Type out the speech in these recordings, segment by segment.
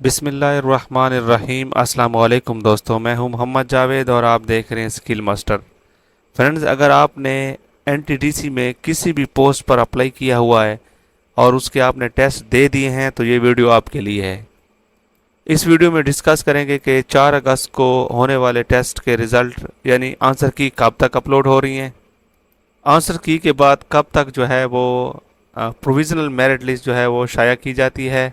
बिस्मिल्लाहिर्रहमानिर्रहीम। अस्सलाम वालेकुम दोस्तों, मैं हूं मोहम्मद जावेद और आप देख रहे हैं स्किल मास्टर। फ्रेंड्स, अगर आपने एनटीडीसी में किसी भी पोस्ट पर अप्लाई किया हुआ है और उसके आपने टेस्ट दे दिए हैं तो ये वीडियो आपके लिए है। इस वीडियो में डिस्कस करेंगे कि 4 अगस्त को होने वाले टेस्ट के रिज़ल्ट यानी आंसर की कब तक अपलोड हो रही हैं, आंसर की के बाद कब तक जो है वो प्रोविज़नल मेरिट लिस्ट जो है वो शाया की जाती है,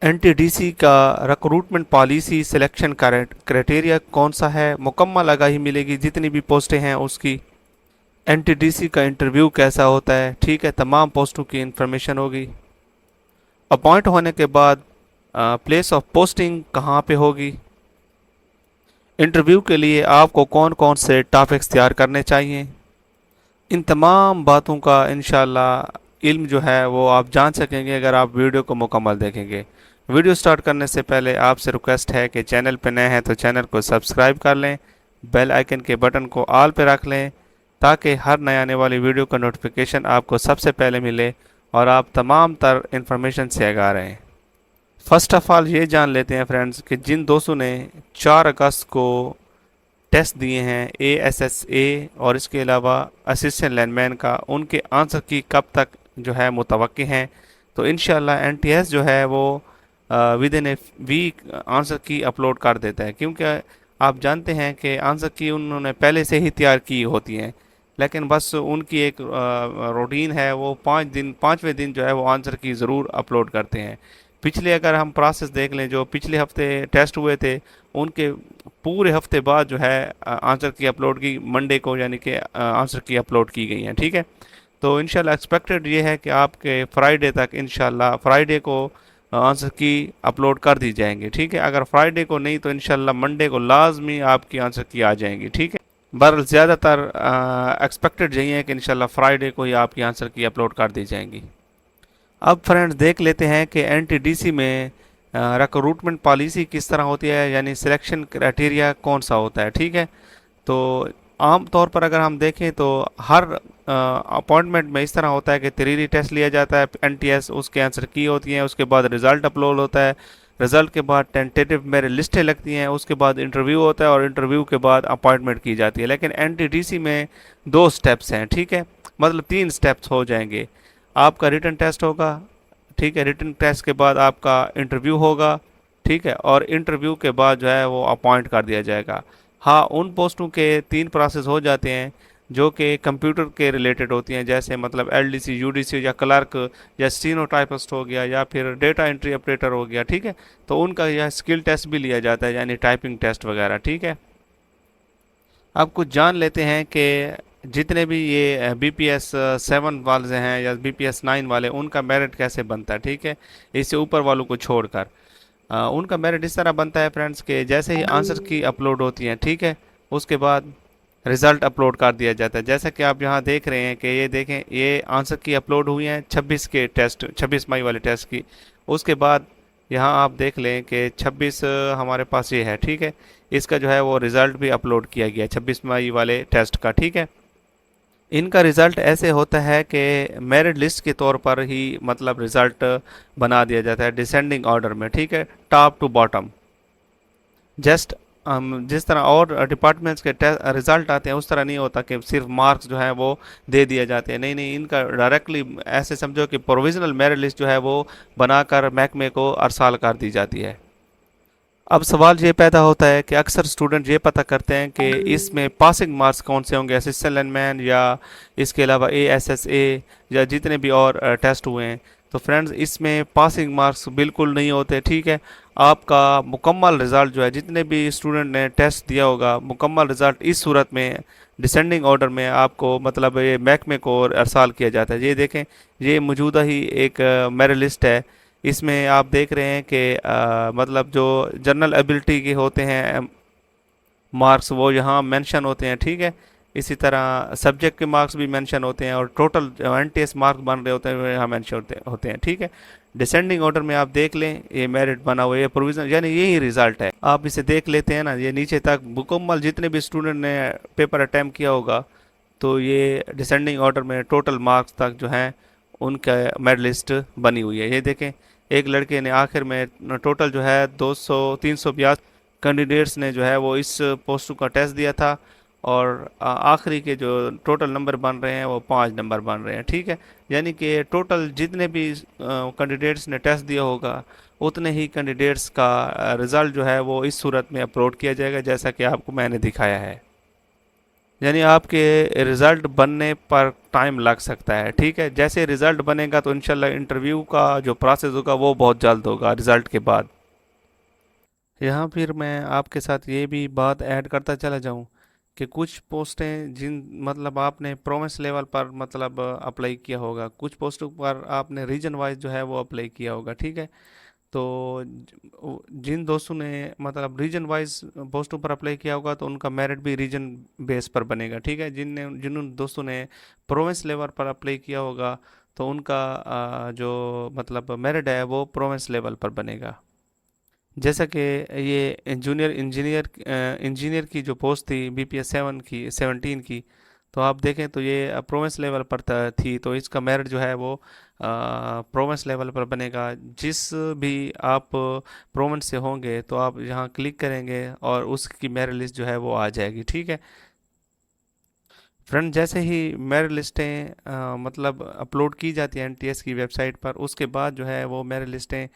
एनटीडीसी का रिक्रूटमेंट पॉलिसी सिलेक्शन क्राइटेरिया कौन सा है, मुकम्मल आगाही मिलेगी जितनी भी पोस्टें हैं उसकी, एनटीडीसी का इंटरव्यू कैसा होता है, ठीक है, तमाम पोस्टों की इंफॉर्मेशन होगी। अपॉइंट होने के बाद प्लेस ऑफ पोस्टिंग कहाँ पे होगी, इंटरव्यू के लिए आपको कौन कौन से टॉपिक्स तैयार करने चाहिए, इन तमाम बातों का इंशाल्लाह इल्म जो है वो आप जान सकेंगे अगर आप वीडियो को मुकम्मल देखेंगे। वीडियो स्टार्ट करने से पहले आपसे रिक्वेस्ट है कि चैनल पर नए हैं तो चैनल को सब्सक्राइब कर लें, बेल आइकन के बटन को ऑल पे रख लें ताकि हर नए आने वाली वीडियो का नोटिफिकेशन आपको सबसे पहले मिले और आप तमाम तर इंफॉर्मेशन से आगाह रहें। फर्स्ट ऑफ ऑल ये जान लेते हैं फ्रेंड्स कि जिन दोस्तों ने 4 अगस्त को टेस्ट दिए हैं एएसएसए और इसके अलावा असिस्टेंट लैंडमैन का, उनके आंसर की कब तक जो है मुतवक्की हैं, तो इंशाल्लाह एनटीएस जो है वो within a week answer key upload कर देता है, क्योंकि आप जानते हैं कि आंसर की उन्होंने पहले से ही तैयार की होती हैं, लेकिन बस उनकी एक रूटीन है, वो 5वें दिन जो है वो आंसर की ज़रूर अपलोड करते हैं। पिछले अगर हम प्रोसेस देख लें, जो पिछले हफ्ते टेस्ट हुए थे उनके पूरे हफ्ते बाद जो है आंसर की अपलोड की मंडे को, यानी कि आंसर की अपलोड की गई हैं, ठीक है। तो इंशाल्लाह एक्सपेक्टेड ये है कि आपके फ्राइडे तक, इंशाल्लाह फ्राइडे को आंसर की अपलोड कर दी जाएंगे, ठीक है। अगर फ्राइडे को नहीं तो इंशाल्लाह मंडे को लाजमी आपकी आंसर की आ जाएंगी, ठीक है। बहरहाल ज़्यादातर एक्सपेक्टेड यही है कि इंशाल्लाह फ्राइडे को ही आपकी आंसर की अपलोड कर दी जाएंगी। अब फ्रेंड्स देख लेते हैं कि एनटीडीसी में रिक्रूटमेंट पॉलिसी किस तरह होती है, यानी सिलेक्शन क्राइटेरिया कौन सा होता है, ठीक है। तो आम तौर पर अगर हम देखें तो हर अपॉइंटमेंट में इस तरह होता है कि थ्योरी टेस्ट लिया जाता है एनटीएस, उसके आंसर की होती हैं, उसके बाद रिज़ल्ट अपलोड होता है, रिज़ल्ट के बाद टेंटेटिव मेरिट लिस्टें लगती हैं, उसके बाद इंटरव्यू होता है और इंटरव्यू के बाद अपॉइंटमेंट की जाती है। लेकिन एनटीडीसी में 2 स्टेप्स हैं, ठीक है, मतलब 3 स्टेप्स हो जाएंगे। आपका रिटन टेस्ट होगा, ठीक है, रिटन टेस्ट के बाद आपका इंटरव्यू होगा, ठीक है, और इंटरव्यू के बाद जो है वो अपॉइंट कर दिया जाएगा। हाँ, उन पोस्टों के 3 प्रोसेस हो जाते हैं जो कि कंप्यूटर के रिलेटेड होती हैं, जैसे मतलब एलडीसी, यूडीसी या क्लर्क या स्टीनोटाइपिस्ट हो गया या फिर डेटा एंट्री ऑपरेटर हो गया, ठीक है। तो उनका यह स्किल टेस्ट भी लिया जाता है, यानी टाइपिंग टेस्ट वगैरह, ठीक है। अब कुछ जान लेते हैं कि जितने भी ये बीपीएस 7 वाले हैं या बीपीएस 9 वाले, उनका मेरिट कैसे बनता है, ठीक है, इससे ऊपर वालों को छोड़कर। उनका मेरिट इस तरह बनता है फ्रेंड्स कि जैसे ही आंसर की अपलोड होती हैं, ठीक है, उसके बाद रिज़ल्ट अपलोड कर दिया जाता है। जैसा कि आप यहाँ देख रहे हैं कि ये देखें, ये आंसर की अपलोड हुई हैं 26 के टेस्ट, 26 मई वाले टेस्ट की। उसके बाद यहाँ आप देख लें कि 26 हमारे पास ये है, ठीक है, इसका जो है वो रिज़ल्ट भी अपलोड किया गया 26 मई वाले टेस्ट का, ठीक है। इनका रिज़ल्ट ऐसे होता है कि मेरिट लिस्ट के तौर पर ही मतलब रिज़ल्ट बना दिया जाता है डिसेंडिंग ऑर्डर में, ठीक है, टॉप टू बॉटम। जस्ट जिस तरह और डिपार्टमेंट्स के रिज़ल्ट आते हैं उस तरह नहीं होता कि सिर्फ मार्क्स जो है वो दे दिए जाते हैं, नहीं नहीं, इनका डायरेक्टली ऐसे समझो कि प्रोविज़नल मेरिट लिस्ट जो है वो बनाकर महकमे को अरसाल कर दी जाती है। अब सवाल ये पैदा होता है कि अक्सर स्टूडेंट ये पता करते हैं कि इसमें पासिंग मार्क्स कौन से होंगे, असिस्टेंट लैंडमैन या इसके अलावा एएसएसए या जितने भी और टेस्ट हुए हैं। तो फ्रेंड्स, इसमें पासिंग मार्क्स बिल्कुल नहीं होते, ठीक है। आपका मुकम्मल रिज़ल्ट जो है, जितने भी स्टूडेंट ने टेस्ट दिया होगा, मुकम्मल रिज़ल्ट इस सूरत में डिसेंडिंग ऑर्डर में आपको मतलब ये महकमे को अरसाल किया जाता है। ये देखें, ये मौजूदा ही एक मेरिट लिस्ट है, इसमें आप देख रहे हैं कि मतलब जो जनरल एबिलिटी के होते हैं मार्क्स वो यहाँ मेंशन होते हैं, ठीक है। इसी तरह सब्जेक्ट के मार्क्स भी मेंशन होते हैं और टोटल एनटीएस मार्क्स बन रहे होते हैं वो यहाँ मेंशन होते हैं, ठीक है। डिसेंडिंग ऑर्डर में आप देख लें, ये मेरिट बना हुआ है, ये प्रोविजन, यानी यही रिजल्ट है। आप इसे देख लेते हैं ना, ये नीचे तक मुकम्मल जितने भी स्टूडेंट ने पेपर अटैम्प्ट किया होगा, तो ये डिसेंडिंग ऑर्डर में टोटल मार्क्स तक जो हैं उनका मेरिट लिस्ट बनी हुई है। ये देखें, एक लड़के ने आखिर में टोटल जो है 382 कैंडिडेट्स ने जो है वो इस पोस्ट का टेस्ट दिया था, और आखिरी के जो टोटल नंबर बन रहे हैं वो 5 नंबर बन रहे हैं। ठीक है, यानी कि टोटल जितने भी कैंडिडेट्स ने टेस्ट दिया होगा उतने ही कैंडिडेट्स का रिज़ल्ट जो है वो इस सूरत में अपलोड किया जाएगा, जैसा कि आपको मैंने दिखाया है। यानी आपके रिज़ल्ट बनने पर टाइम लग सकता है। ठीक है, जैसे रिज़ल्ट बनेगा तो इंशाल्लाह इंटरव्यू का जो प्रोसेस होगा वो बहुत जल्द होगा रिज़ल्ट के बाद। यहाँ फिर मैं आपके साथ ये भी बात ऐड करता चला जाऊँ कि कुछ पोस्टें जिन मतलब आपने प्रोमिस लेवल पर मतलब अप्लाई किया होगा, कुछ पोस्टों पर आपने रीजन वाइज जो है वो अप्लाई किया होगा। ठीक है, तो जिन दोस्तों ने मतलब रीजन वाइज पोस्टों पर अप्लाई किया होगा तो उनका मेरिट भी रीजन बेस पर बनेगा। ठीक है, जिन दोस्तों ने प्रोविंस लेवल पर अप्लाई किया होगा तो उनका जो मतलब मेरिट है वो प्रोविंस लेवल पर बनेगा। जैसा कि ये जूनियर इंजीनियर की जो पोस्ट थी BPS 17 की, तो आप देखें तो ये प्रोविंस लेवल पर थी, तो इसका मेरिट जो है वो प्रोविंस लेवल पर बनेगा। जिस भी आप प्रोविंस से होंगे तो आप यहाँ क्लिक करेंगे और उसकी मेरिट लिस्ट जो है वो आ जाएगी। ठीक है फ्रेंड, जैसे ही मेरिट लिस्टें मतलब अपलोड की जाती हैं NTS की वेबसाइट पर, उसके बाद जो है वो मेरिट लिस्टें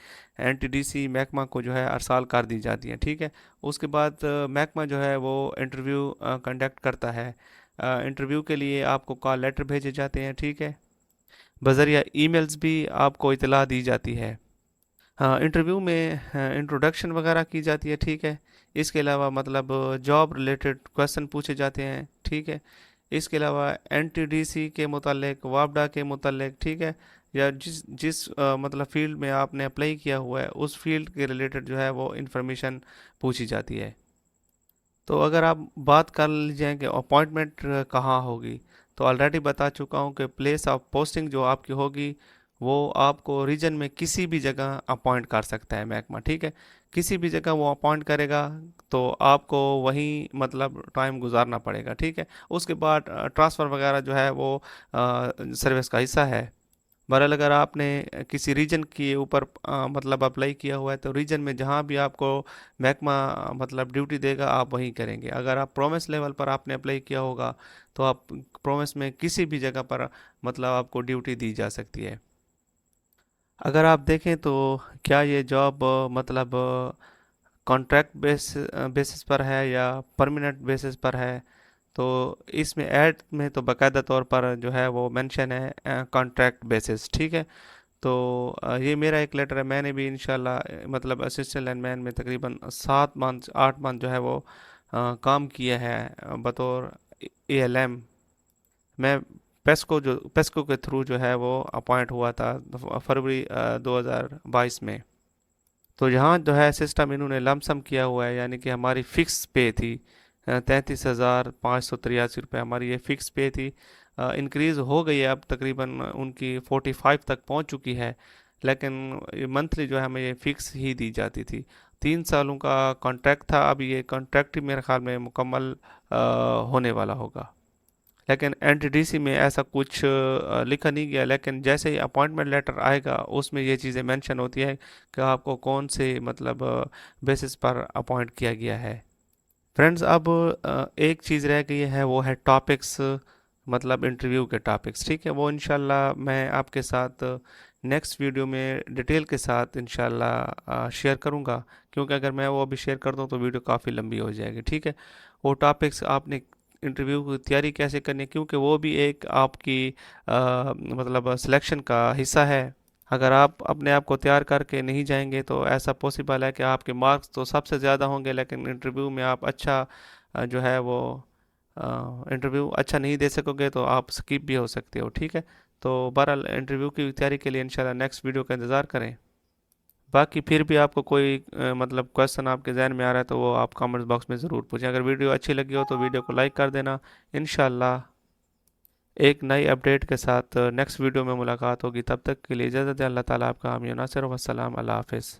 NTDC महकमा को जो है अरसाल कर दी जाती हैं। ठीक है, उसके बाद महकमा जो है वो इंटरव्यू कंडक्ट करता है। इंटरव्यू के लिए आपको कॉल लेटर भेजे जाते हैं। ठीक है, बजरिया ईमेल्स भी आपको इतला दी जाती है। हाँ, इंटरव्यू में इंट्रोडक्शन वगैरह की जाती है। ठीक है, इसके अलावा मतलब जॉब रिलेटेड क्वेश्चन पूछे जाते हैं। ठीक है, इसके अलावा NTDC के मुतालिक, वापडा के मुतालिक, ठीक है, या जिस जिस मतलब फील्ड में आपने अप्लाई किया हुआ है उस फील्ड के रिलेटेड जो है वो इन्फॉर्मेशन पूछी जाती है। तो अगर आप बात कर लीजिए कि अपॉइंटमेंट कहाँ होगी, तो ऑलरेडी बता चुका हूँ कि प्लेस ऑफ पोस्टिंग जो आपकी होगी वो आपको रीजन में किसी भी जगह अपॉइंट कर सकता है महकमा। ठीक है, किसी भी जगह वो अपॉइंट करेगा तो आपको वहीं मतलब टाइम गुजारना पड़ेगा। ठीक है, उसके बाद ट्रांसफ़र वगैरह जो है वो सर्विस का हिस्सा है। बहरहाल अगर आपने किसी रीजन के ऊपर मतलब अप्लाई किया हुआ है तो रीजन में जहाँ भी आपको महकमा मतलब ड्यूटी देगा आप वहीं करेंगे। अगर आप प्रोमिस लेवल पर आपने अप्लाई किया होगा तो आप प्रोमिस में किसी भी जगह पर मतलब आपको ड्यूटी दी जा सकती है। अगर आप देखें तो क्या ये जॉब मतलब कॉन्ट्रैक्ट बेसिस पर है या परमानेंट बेसिस पर है, तो इसमें ऐड में तो बाकायदा तौर पर जो है वो मेंशन है कॉन्ट्रैक्ट बेसिस। ठीक है, तो ये मेरा एक लेटर है। मैंने भी इंशाल्लाह मतलब असिस्टेंट लाइनमैन में तकरीबन 7 मंथ 8 मंथ जो है वो काम किया है बतौर ALM। मैं पेस्को के थ्रू जो है वो अपॉइंट हुआ था फरवरी 2022 में। तो यहाँ जो है सिस्टम इन्होंने लमसम किया हुआ है, यानी कि हमारी फ़िक्स पे थी 33,583 रुपये हमारी ये फ़िक्स पे थी। इंक्रीज़ हो गई है, अब तकरीबन उनकी 45 तक पहुँच चुकी है, लेकिन मंथली जो है हमें ये फ़िक्स ही दी जाती थी। 3 सालों का कॉन्ट्रैक्ट था, अब ये कॉन्ट्रैक्ट ही मेरे ख्याल में मुकम्मल होने वाला होगा। लेकिन NTDC में ऐसा कुछ लिखा नहीं गया, लेकिन जैसे ही अपॉइंटमेंट लेटर आएगा उसमें ये चीज़ें मेंशन होती है कि आपको कौन से मतलब बेसिस पर अपॉइंट किया गया है। फ्रेंड्स, अब एक चीज़ रह गई है, वो है टॉपिक्स, मतलब इंटरव्यू के टॉपिक्स। ठीक है, वो इंशाल्लाह मैं आपके साथ नेक्स्ट वीडियो में डिटेल के साथ इंशाल्लाह शेयर करूंगा, क्योंकि अगर मैं वो अभी शेयर कर दूं तो वीडियो काफ़ी लंबी हो जाएगी। ठीक है, वो टॉपिक्स आपने इंटरव्यू की तैयारी कैसे करनी है, क्योंकि वो भी एक आपकी मतलब सिलेक्शन का हिस्सा है। अगर आप अपने आप को तैयार करके नहीं जाएंगे तो ऐसा पॉसिबल है कि आपके मार्क्स तो सबसे ज़्यादा होंगे लेकिन इंटरव्यू में आप अच्छा जो है वो इंटरव्यू अच्छा नहीं दे सकोगे, तो आप स्किप भी हो सकते हो। ठीक है, तो बहरहाल इंटरव्यू की तैयारी के लिए इंशाल्लाह नेक्स्ट वीडियो का इंतज़ार करें। बाकी फिर भी आपको कोई मतलब क्वेश्चन आपके जहन में आ रहा है तो वो आप कमेंट्स बॉक्स में ज़रूर पूछें। अगर वीडियो अच्छी लगी हो तो वीडियो को लाइक कर देना। इंशाल्लाह एक नई अपडेट के साथ नेक्स्ट वीडियो में मुलाकात होगी। तब तक के लिए इजाज़त दें। अल्लाह ताला आपका हामी नासिर। वस्सलाम, अल्लाह हाफ़िज़।